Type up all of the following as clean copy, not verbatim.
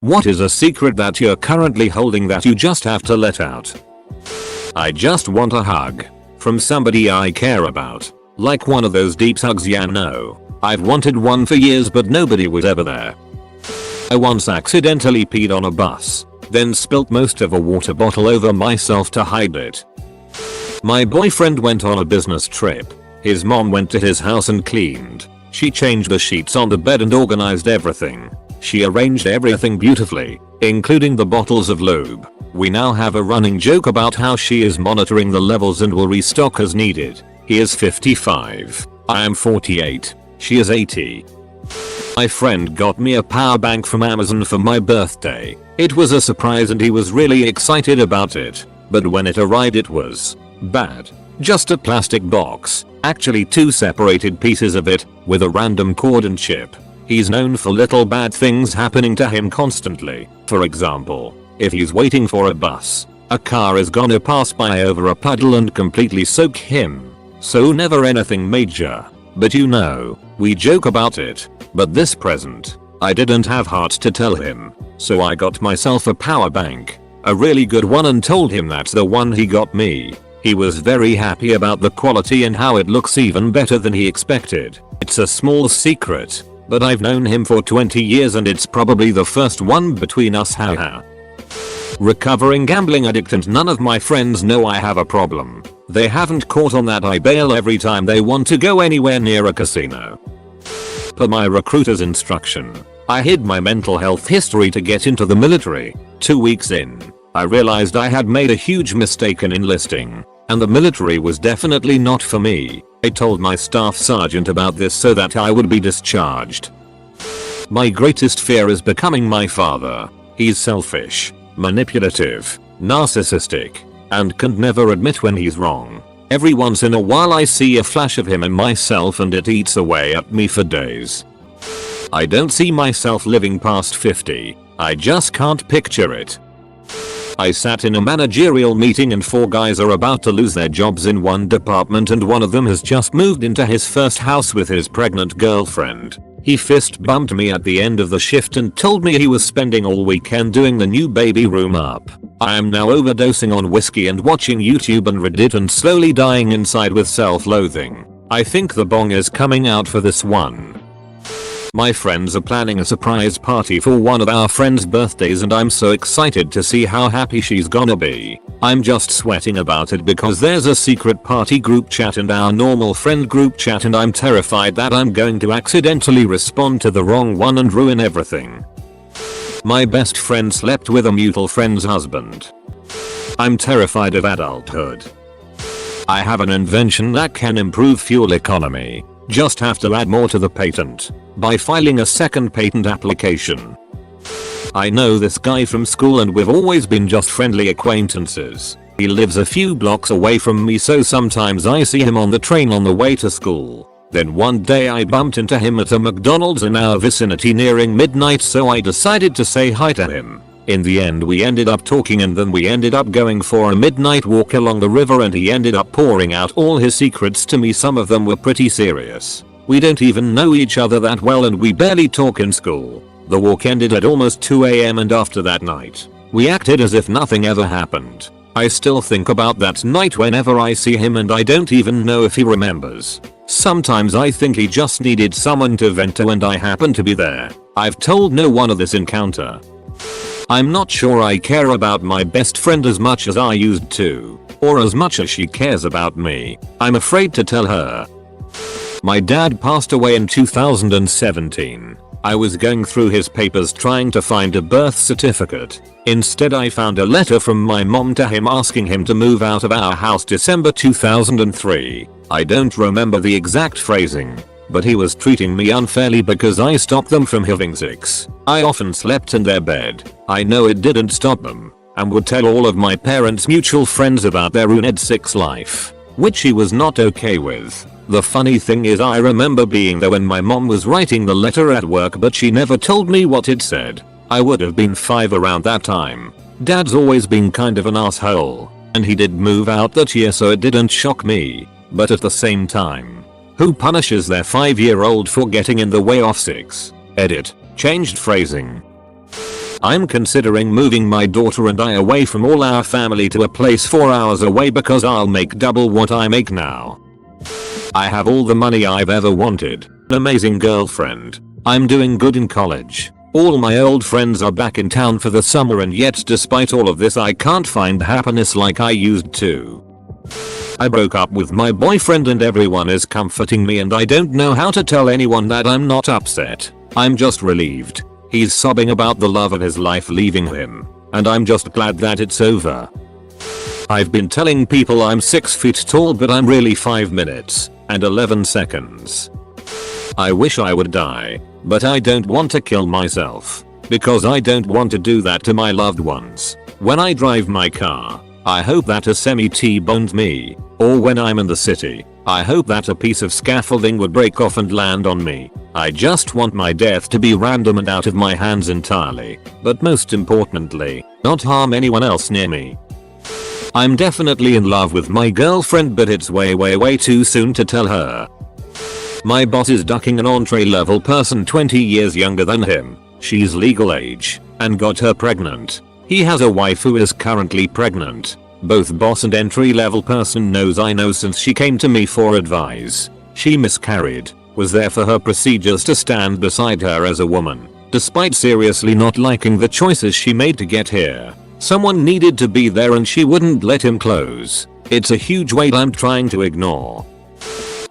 What is a secret that you're currently holding that you just have to let out? I just want a hug. From somebody I care about. Like one of those deep hugs, yeah, no. I've wanted one for years but nobody was ever there. I once accidentally peed on a bus, then spilt most of a water bottle over myself to hide it. My boyfriend went on a business trip. His mom went to his house and cleaned. She changed the sheets on the bed and organized everything. She arranged everything beautifully, including the bottles of lube. We now have a running joke about how she is monitoring the levels and will restock as needed. He is 55. I am 48. She is 80. My friend got me a power bank from Amazon for my birthday. It was a surprise and he was really excited about it. But when it arrived it was bad. Just a plastic box. Actually 2 separated pieces of it, with a random cord and chip. He's known for little bad things happening to him constantly. For example, if he's waiting for a bus, a car is gonna pass by over a puddle and completely soak him. So never anything major. But you know, we joke about it. But this present, I didn't have heart to tell him. So I got myself a power bank. A really good one, and told him that's the one he got me. He was very happy about the quality and how it looks even better than he expected. It's a small secret, but I've known him for 20 years and it's probably the first one between us, haha. Recovering gambling addict, and none of my friends know I have a problem. They haven't caught on that I bail every time they want to go anywhere near a casino. Per my recruiter's instruction, I hid my mental health history to get into the military. 2 weeks in, I realized I had made a huge mistake in enlisting, and the military was definitely not for me. I told my staff sergeant about this so that I would be discharged. My greatest fear is becoming my father. He's selfish, manipulative, narcissistic, and can never admit when he's wrong. Every once in a while I see a flash of him and myself and it eats away at me for days. I don't see myself living past 50. I just can't picture it. I sat in a managerial meeting and 4 guys are about to lose their jobs in one department, and one of them has just moved into his first house with his pregnant girlfriend. He fist bumped me at the end of the shift and told me he was spending all weekend doing the new baby room up. I am now overdosing on whiskey and watching YouTube and Reddit and slowly dying inside with self-loathing. I think the bong is coming out for this one. My friends are planning a surprise party for one of our friends' birthdays and I'm so excited to see how happy she's gonna be. I'm just sweating about it because there's a secret party group chat and our normal friend group chat, and I'm terrified that I'm going to accidentally respond to the wrong one and ruin everything. My best friend slept with a mutual friend's husband. I'm terrified of adulthood. I have an invention that can improve fuel economy. Just have to add more to the patent by filing a second patent application. I know this guy from school and we've always been just friendly acquaintances. He lives a few blocks away from me, so sometimes I see him on the train on the way to school. Then one day I bumped into him at a McDonald's in our vicinity nearing midnight, so I decided to say hi to him. In the end we ended up talking and then we ended up going for a midnight walk along the river and he ended up pouring out all his secrets to me. Some of them were pretty serious. We don't even know each other that well and we barely talk in school. The walk ended at almost 2 AM and after that night, we acted as if nothing ever happened. I still think about that night whenever I see him and I don't even know if he remembers. Sometimes I think he just needed someone to vent to and I happened to be there. I've told no one of this encounter. I'm not sure I care about my best friend as much as I used to, or as much as she cares about me. I'm afraid to tell her. My dad passed away in 2017. I was going through his papers trying to find a birth certificate. Instead I found a letter from my mom to him asking him to move out of our house December 2003. I don't remember the exact phrasing, but he was treating me unfairly because I stopped them from having sex. I often slept in their bed. I know it didn't stop them, and would tell all of my parents' mutual friends about their ruined sex life, which he was not okay with. The funny thing is I remember being there when my mom was writing the letter at work, but she never told me what it said. I would have been 5 around that time. Dad's always been kind of an asshole, and he did move out that year, so it didn't shock me. But at the same time, who punishes their 5-year-old for getting in the way of sex? Edit. Changed phrasing. I'm considering moving my daughter and I away from all our family to a place 4 hours away because I'll make double what I make now. I have all the money I've ever wanted, an amazing girlfriend, I'm doing good in college. All my old friends are back in town for the summer, and yet despite all of this I can't find happiness like I used to. I broke up with my boyfriend and everyone is comforting me, and I don't know how to tell anyone that I'm not upset. I'm just relieved. He's sobbing about the love of his life leaving him, and I'm just glad that it's over. I've been telling people I'm 6 feet tall, but I'm really 5 minutes and 11 seconds. I wish I would die, but I don't want to kill myself because I don't want to do that to my loved ones. When I drive my car, I hope that a semi T-boned me, or when I'm in the city, I hope that a piece of scaffolding would break off and land on me. I just want my death to be random and out of my hands entirely, but most importantly, not harm anyone else near me. I'm definitely in love with my girlfriend, but it's way too soon to tell her. My boss is ducking an entry-level person 20 years younger than him. She's legal age and got her pregnant. He has a wife who is currently pregnant. Both boss and entry-level person knows I know since she came to me for advice. She miscarried, was there for her procedures to stand beside her as a woman, despite seriously not liking the choices she made to get here. Someone needed to be there and she wouldn't let him close. It's a huge weight I'm trying to ignore.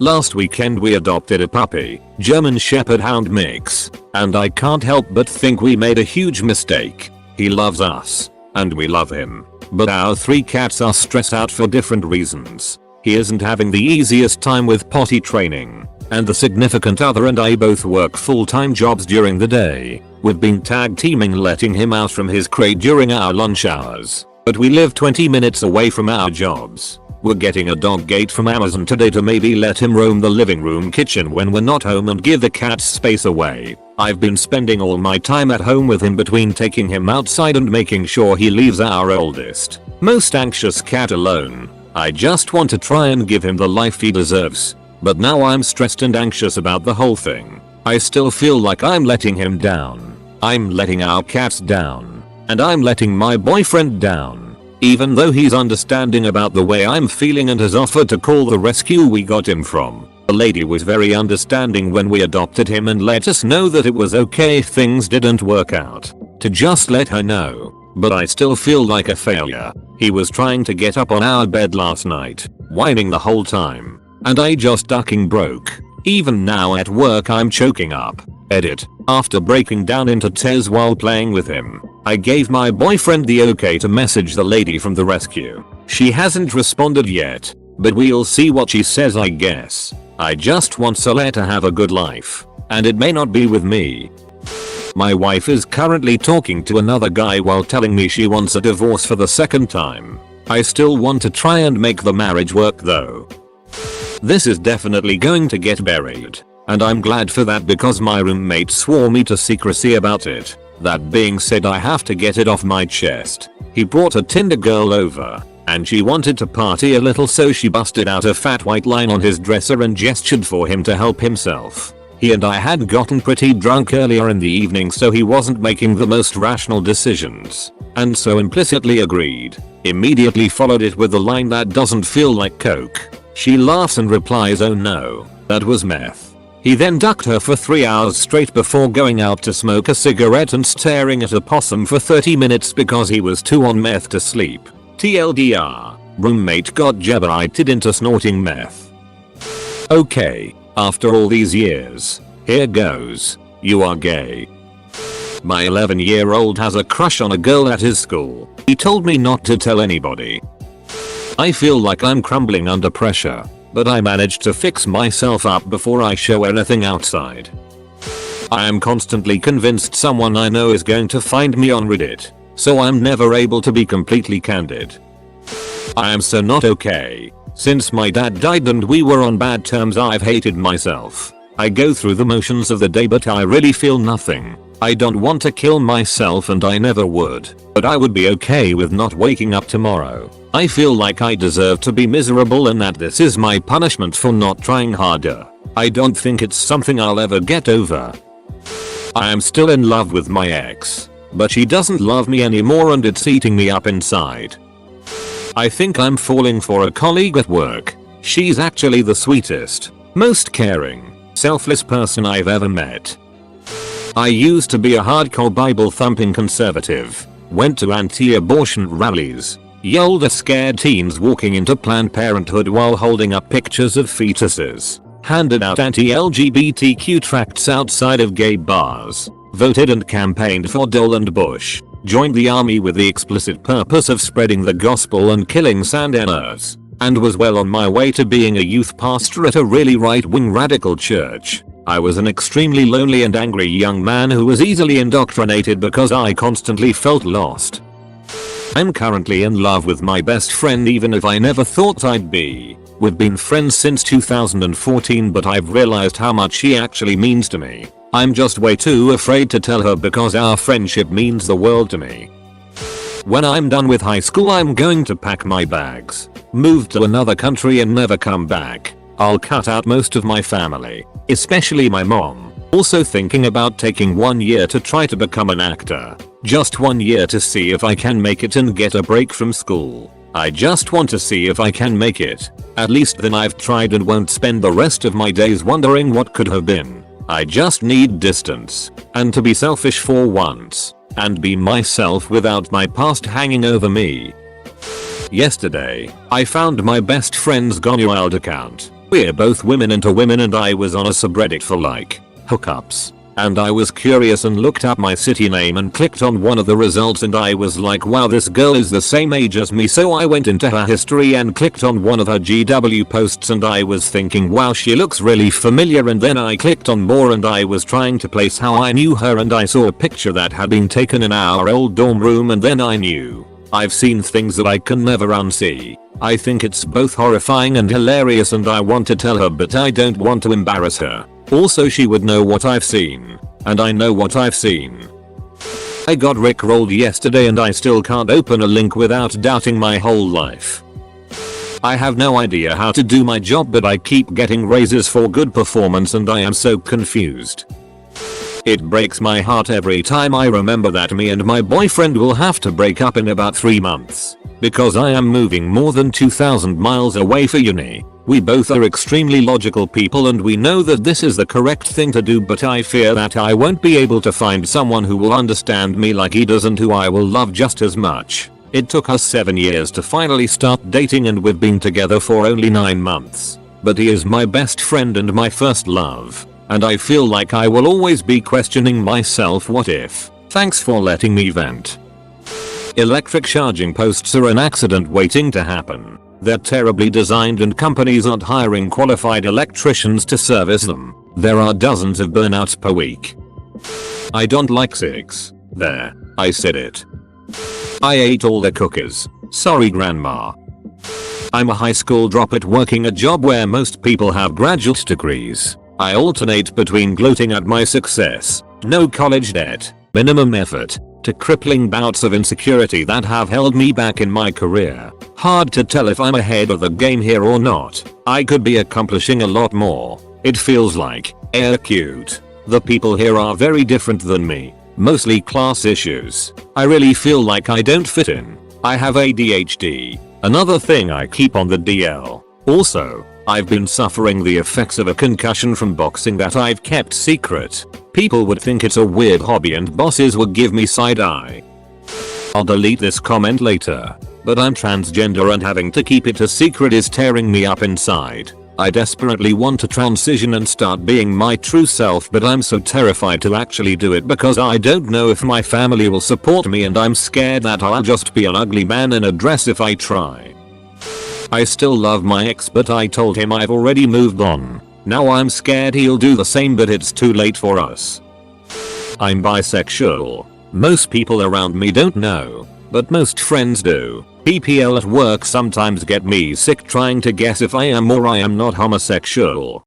Last weekend we adopted a puppy, German Shepherd Hound mix, and I can't help but think we made a huge mistake. He loves us, and we love him, but our 3 cats are stressed out for different reasons. He isn't having the easiest time with potty training, and the significant other and I both work full-time jobs during the day. We've been tag teaming letting him out from his crate during our lunch hours, but we live 20 minutes away from our jobs. We're getting a dog gate from Amazon today to maybe let him roam the living room kitchen when we're not home and give the cats space away. I've been spending all my time at home with him between taking him outside and making sure he leaves our oldest, most anxious cat alone. I just want to try and give him the life he deserves, but now I'm stressed and anxious about the whole thing. I still feel like I'm letting him down. I'm letting our cats down, and I'm letting my boyfriend down. Even though he's understanding about the way I'm feeling and has offered to call the rescue we got him from. The lady was very understanding when we adopted him and let us know that it was okay if things didn't work out. To just let her know. But I still feel like a failure. He was trying to get up on our bed last night, whining the whole time, and I just ducking broke. Even now at work I'm choking up. Edit. After breaking down into tears while playing with him, I gave my boyfriend the okay to message the lady from the rescue. She hasn't responded yet, but we'll see what she says, I guess. I just want Soleil to have a good life, and it may not be with me. My wife is currently talking to another guy while telling me she wants a divorce for the 2nd time. I still want to try and make the marriage work though. This is definitely going to get buried, and I'm glad for that because my roommate swore me to secrecy about it. That being said, I have to get it off my chest. He brought a Tinder girl over, and she wanted to party a little, so she busted out a fat white line on his dresser and gestured for him to help himself. He and I had gotten pretty drunk earlier in the evening, so he wasn't making the most rational decisions, and so implicitly agreed. Immediately followed it with the line, "That doesn't feel like coke." She laughs and replies, "Oh no, that was meth." He then ducked her for 3 hours straight before going out to smoke a cigarette and staring at a possum for 30 minutes because he was too on meth to sleep. TLDR, roommate got jabbernited into snorting meth. Okay, after all these years, here goes. You are gay. My 11-year-old has a crush on a girl at his school. He told me not to tell anybody. I feel like I'm crumbling under pressure, but I managed to fix myself up before I show anything outside. I am constantly convinced someone I know is going to find me on Reddit, so I'm never able to be completely candid. I am so not okay. Since my dad died and we were on bad terms, I've hated myself. I go through the motions of the day, but I really feel nothing. I don't want to kill myself and I never would, but I would be okay with not waking up tomorrow. I feel like I deserve to be miserable and that this is my punishment for not trying harder. I don't think it's something I'll ever get over. I am still in love with my ex. but she doesn't love me anymore and it's eating me up inside. I think I'm falling for a colleague at work. She's actually the sweetest, most caring, selfless person I've ever met. I used to be a hardcore Bible thumping conservative, went to anti-abortion rallies, yelled at scared teens walking into Planned Parenthood while holding up pictures of fetuses, handed out anti-LGBTQ tracts outside of gay bars, voted and campaigned for Dole and Bush, joined the army with the explicit purpose of spreading the gospel and killing Sanders, and was well on my way to being a youth pastor at a really right-wing radical church. I was an extremely lonely and angry young man who was easily indoctrinated because I constantly felt lost. I'm currently in love with my best friend even if I never thought I'd be. We've been friends since 2014 but I've realized how much she actually means to me. I'm just way too afraid to tell her because our friendship means the world to me. When I'm done with high school I'm going to pack my bags, move to another country and never come back. I'll cut out most of my family, especially my mom. Also thinking about taking 1 year to try to become an actor. Just 1 year to see if I can make it and get a break from school. I just want to see if I can make it. At least then I've tried and won't spend the rest of my days wondering what could have been. I just need distance, and to be selfish for once, and be myself without my past hanging over me. Yesterday, I found my best friend's Gone Wild account. We're both women into women and I was on a subreddit for like, hookups. And I was curious and looked up my city name and clicked on one of the results and I was like wow this girl is the same age as me, so I went into her history and clicked on one of her GW posts and I was thinking wow she looks really familiar, and then I clicked on more and I was trying to place how I knew her and I saw a picture that had been taken in our old dorm room and then I knew. I've seen things that I can never unsee. I think it's both horrifying and hilarious and I want to tell her but I don't want to embarrass her. Also she would know what I've seen, and I know what I've seen. I got rickrolled yesterday and I still can't open a link without doubting my whole life. I have no idea how to do my job but I keep getting raises for good performance and I am so confused. It breaks my heart every time I remember that me and my boyfriend will have to break up in about 3 months. Because I am moving more than 2,000 miles away for uni. We both are extremely logical people and we know that this is the correct thing to do, but I fear that I won't be able to find someone who will understand me like he does and who I will love just as much. It took us 7 years to finally start dating and we've been together for only 9 months. But he is my best friend and my first love. And I feel like I will always be questioning myself, what if? Thanks for letting me vent. Electric charging posts are an accident waiting to happen. They're terribly designed and companies aren't hiring qualified electricians to service them. There are dozens of burnouts per week. I don't like cigs. There, I said it. I ate all the cookies. Sorry grandma. I'm a high school dropout working a job where most people have graduate degrees. I alternate between gloating at my success, no college debt, minimum effort, to crippling bouts of insecurity that have held me back in my career. Hard to tell if I'm ahead of the game here or not. I could be accomplishing a lot more. It feels like, air cute. The people here are very different than me. Mostly class issues. I really feel like I don't fit in. I have ADHD. Another thing I keep on the DL. Also, I've been suffering the effects of a concussion from boxing that I've kept secret. People would think it's a weird hobby and bosses would give me side eye. I'll delete this comment later, but I'm transgender and having to keep it a secret is tearing me up inside. I desperately want to transition and start being my true self, but I'm so terrified to actually do it because I don't know if my family will support me and I'm scared that I'll just be an ugly man in a dress if I try. I still love my ex, but I told him I've already moved on. Now I'm scared he'll do the same, but it's too late for us. I'm bisexual. Most people around me don't know, but most friends do. PPL at work sometimes get me sick trying to guess if I am or I am not homosexual.